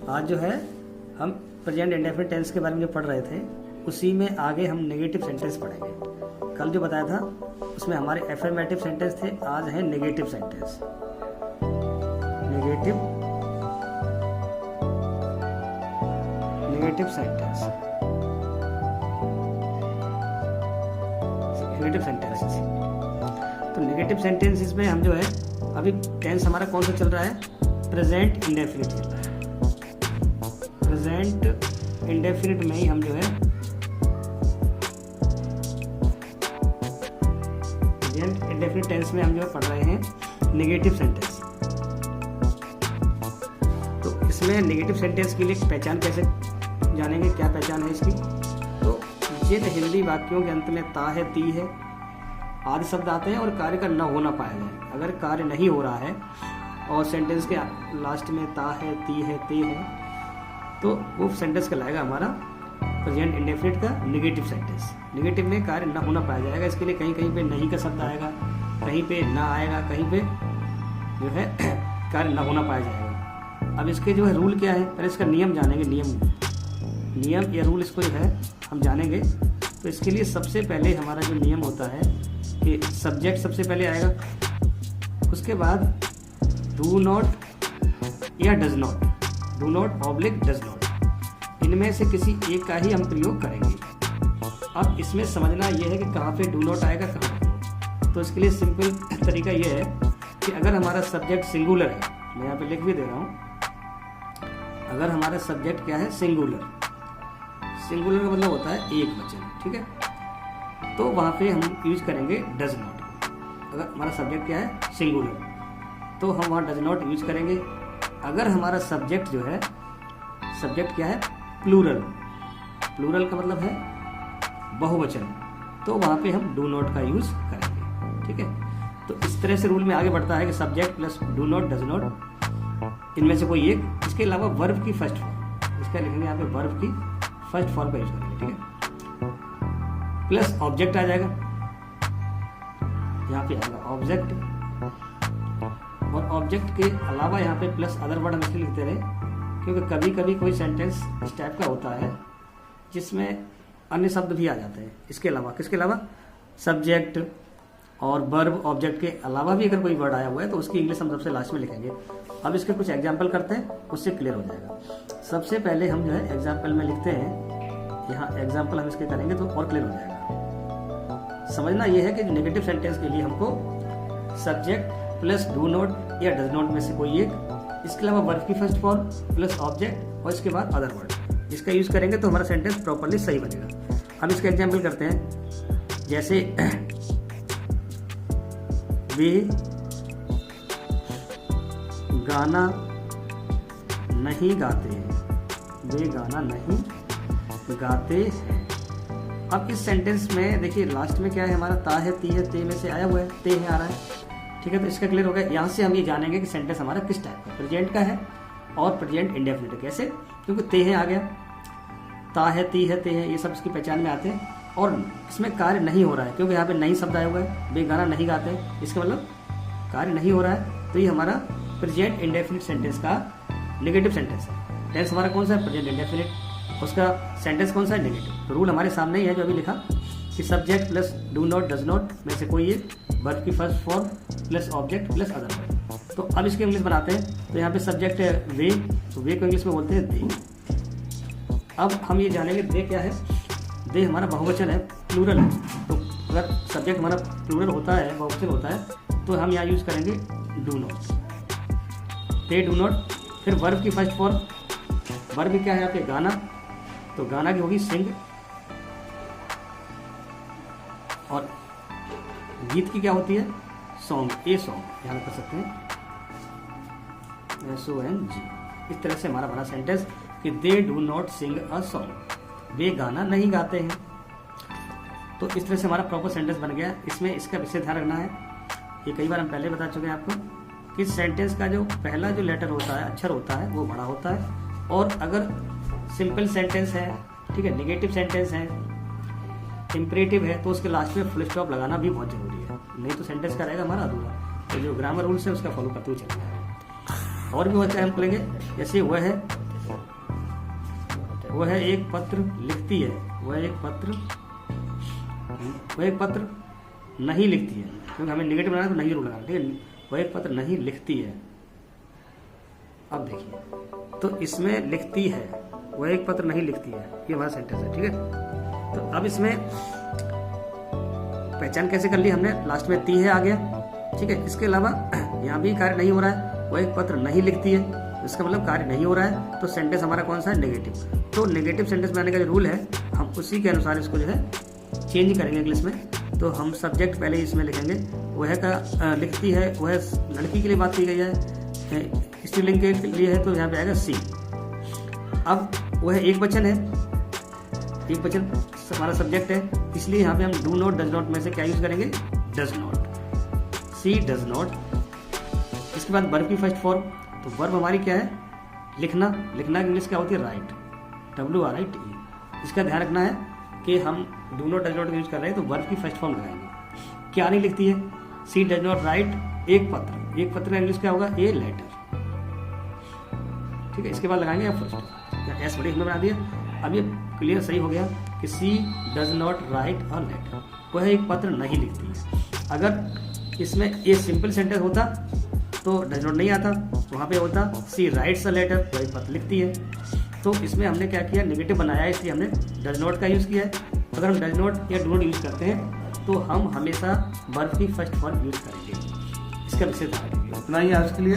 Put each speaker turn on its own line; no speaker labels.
आज जो है हम प्रेजेंट इंडेफिनिट टेंस के बारे में जो पढ़ रहे थे उसी में आगे हम नेगेटिव सेंटेंस पढ़ेंगे। कल जो बताया था उसमें हमारे एफर्मेटिव सेंटेंस थे, आज है negative sentence. Negative sentence, negative sentences. तो नेगेटिव सेंटेंसेस में हम जो है अभी टेंस हमारा कौन सा चल रहा है, प्रेजेंट इंडेफिनिट चल रहा है। प्रेजेंट इंडेफिनिट में ही हम जो है प्रेजेंट इंडेफिनिट टेंस में हम जो है पढ़ रहे हैं नेगेटिव सेंटेंस। तो इसमें नेगेटिव सेंटेंस के लिए पहचान कैसे जानेंगे, क्या पहचान है इसकी। तो ये हिंदी वाक्यों के अंत में ता है, ती है आदि शब्द आते हैं और कार्य का न होना पाया जाए। अगर कार्य नहीं हो रहा है और सेंटेंस के लास्ट में ता है, ती है, ते है, तो वो सेंटेंस कहलाएगा हमारा प्रेजेंट इंडेफिनिट का नेगेटिव सेंटेंस। नेगेटिव में कार्य न होना पाया जाएगा। इसके लिए कहीं कहीं पे नहीं का शब्द आएगा, कहीं पे ना आएगा, कहीं पे जो है कार्य न होना पाया जाएगा। अब इसके जो है रूल क्या है, पहले इसका नियम जानेंगे। नियम या रूल इसको जो है हम जानेंगे। तो इसके लिए सबसे पहले हमारा जो नियम होता है कि सब्जेक्ट सबसे पहले आएगा, उसके बाद डू नॉट या does not, do not oblique does not, इनमें से किसी एक का ही हम प्रयोग करेंगे। अब इसमें समझना यह है कि कहाँ पे डू नॉट आएगा, कहाँ पे। तो इसके लिए सिंपल तरीका यह है कि अगर हमारा सब्जेक्ट सिंगुलर है, मैं यहाँ पे लिख भी दे रहा हूँ, अगर हमारा सब्जेक्ट क्या है, सिंगुलर, सिंगुलर का मतलब होता है एक वचन, ठीक है। तो वहाँ पे हम यूज करेंगे डज नॉट। अगर हमारा सब्जेक्ट क्या है, सिंगुलर, तो हम वहाँ डज नॉट यूज करेंगे। अगर हमारा सब्जेक्ट जो है, सब्जेक्ट क्या है, प्लूरल, प्लूरल का मतलब है बहुवचन, तो वहाँ पे हम डू नॉट का यूज करेंगे, ठीक है। तो इस तरह से रूल में आगे बढ़ता है कि subject plus do not, does not, इनमें से कोई एक। इसके अलावा वर्ब की फर्स्ट फॉर्म, इसका लिखेंगे यहाँ पे वर्ब की फर्स्ट फॉर्म का यूज करेंगे, ठीक है। प्लस ऑब्जेक्ट आ जाएगा, यहाँ पे आएगा ऑब्जेक्ट, और ऑब्जेक्ट के अलावा यहाँ पे प्लस अदर वर्ड हम इसलिए लिखते रहे क्योंकि कभी कभी कोई सेंटेंस इस टाइप का होता है जिसमें अन्य शब्द भी आ जाते हैं। इसके अलावा, किसके अलावा, सब्जेक्ट और वर्ब ऑब्जेक्ट के अलावा भी अगर कोई वर्ड आया हुआ है तो उसकी इंग्लिश हम सबसे लास्ट में लिखेंगे। अब इसके कुछ एग्जाम्पल करते हैं, उससे क्लियर हो जाएगा। सबसे पहले हम जो है एग्जाम्पल में लिखते हैं, यहाँ एग्जाम्पल हम इसके करेंगे तो और क्लियर हो जाएगा। समझना यह है कि नेगेटिव सेंटेंस के लिए हमको सब्जेक्ट प्लस डू नॉट या डज नॉट में से कोई एक, इसके अलावा वर्ब की फर्स्ट फॉर्म प्लस ऑब्जेक्ट और इसके बाद अदर वर्ड, इसका यूज करेंगे तो हमारा सेंटेंस प्रॉपर्ली सही बनेगा। हम इसका एग्जाम्पल करते हैं, जैसे वे गाना नहीं गाते हैं, वे गाना नहीं गाते हैं। अब इस सेंटेंस में देखिए लास्ट में क्या है हमारा, ता है, ती है, ते में से आया हुआ है, ते है आ रहा है, ठीक है। तो इसका क्लियर हो गया। यहाँ से हम ये जानेंगे कि सेंटेंस हमारा किस टाइप का, प्रेजेंट का है और प्रेजेंट इंडेफिनिट। कैसे, क्योंकि ते है आ गया, ता है, ती है, ते है, ये सब इसकी पहचान में आते हैं और इसमें कार्य नहीं हो रहा है क्योंकि यहाँ पे नहीं शब्द आया हुआ है, वे गाना नहीं गाते हैं, इसका मतलब कार्य नहीं हो रहा है। तो ये हमारा प्रेजेंट इंडेफिनिट सेंटेंस का नेगेटिव सेंटेंस है। टेंस हमारा कौन सा है, प्रेजेंट इंडेफिनिट, उसका सेंटेंस कौन सा है, नेगेटिव। तो रूल हमारे सामने ही है जो अभी लिखा कि subject plus do not, does not में से कोई एक, वर्ब की first form plus object plus other word. तो अब इसके इंग्लिश बनाते हैं। तो यहाँ पे सब्जेक्ट है वे, तो वे को इंग्लिश में बोलते हैं दे। अब हम ये जानेंगे दे क्या है। दे हमारा बहुवचन है, प्लूरल है। तो अगर सब्जेक्ट हमारा प्लूरल होता है, बहुवचन होता है, तो हम यहाँ यूज करेंगे do not, they do not. फिर वर्ब की फर्स्ट फॉर्म, वर्ब क्या है यहाँ पे, गाना, तो गाना की होगी सिंग, और गीत की क्या होती है, सॉन्ग, ए सॉन्ग यहाँ कर सकते हैं, SONG। इस तरह से हमारा बना सेंटेंस कि they do not sing a song, वे गाना नहीं गाते हैं। तो इस तरह से हमारा प्रॉपर सेंटेंस बन गया। इसमें इसका विशेष ध्यान रखना है, ये कई बार हम पहले बता चुके हैं आपको कि सेंटेंस का जो पहला जो लेटर होता है, अक्षर होता है, वो बड़ा होता है। और अगर सिंपल सेंटेंस है, ठीक है, नेगेटिव सेंटेंस है, इंपरेटिव है, तो उसके लास्ट में फुल स्टॉप लगाना भी बहुत जरूरी है, नहीं तो सेंटेंस का रहेगा हमारा अधूरा। तो जो ग्रामर रूल्स है उसका फॉलो करते हुए चलना है। और भी बहुत हम करेंगे, जैसे वह है, वह एक पत्र लिखती है, वह एक पत्र नहीं लिखती है, क्योंकि हमें नेगेटिव बनाना है तो नहीं रूल लगाना, ठीक है। वह एक पत्र नहीं लिखती है। अब देखिए, तो इसमें लिखती है, वह एक पत्र नहीं लिखती है, ये हमारा सेंटेंस है, ठीक है। तो अब इसमें पहचान कैसे कर ली हमने, लास्ट में ती है आ गया, ठीक है। इसके अलावा यहाँ भी कार्य नहीं हो रहा है, वह एक पत्र नहीं लिखती है, इसका मतलब कार्य नहीं हो रहा है, तो सेंटेंस हमारा कौन सा है, नेगेटिव। तो नेगेटिव सेंटेंस बनाने का जो रूल है, हम उसी के अनुसार इसको जो है चेंज करेंगे इंग्लिश में। तो हम सब्जेक्ट पहले इसमें लिखेंगे, वह का लिखती है, वह लड़की के लिए बात की गई है, स्त्रीलिंग के लिए है, तो यहाँ पे आएगा सी। अब वह एक वचन है, एक वचन हमारा सब्जेक्ट है, इसलिए यहाँ पे हम डू नॉट डज नॉट में से क्या यूज करेंगे, does not, C does not. इसके बाद वर्ब की फर्स्ट फॉर्म, तो वर्ब हमारी क्या है, लिखना। लिखना की इंग्लिश क्या होती है, राइट, WRITE। इसका ध्यान रखना है कि हम do not does not use कर रहे हैं, तो वर्ब की फर्स्ट फॉर्म लगाएंगे। क्या नहीं लिखती है, सी डज नॉट राइट एक पत्र, एक पत्र का इंग्लिश क्या होगा, ए लेटर, ठीक है। इसके बाद लगाएंगे फर्स्ट या एस बड़ी हमने बना दिया। अब ये क्लियर सही हो गया कि she does not write a letter, वह एक पत्र नहीं लिखती है। अगर इसमें ये सिंपल सेंटेंस होता तो डज नॉट नहीं आता, वहाँ पे होता सी राइट्स अ लेटर, वह एक पत्र लिखती है। तो इसमें हमने क्या किया, नेगेटिव बनाया, इसलिए हमने डज नॉट का यूज़ किया है। अगर हम डज नॉट या डू नॉट यूज़ करते हैं तो हम हमेशा वर्ब की फर्स्ट फॉर्म यूज़ करेंगे। इसका विशेष ध्यान रखिए।
इतना ही आज के लिए।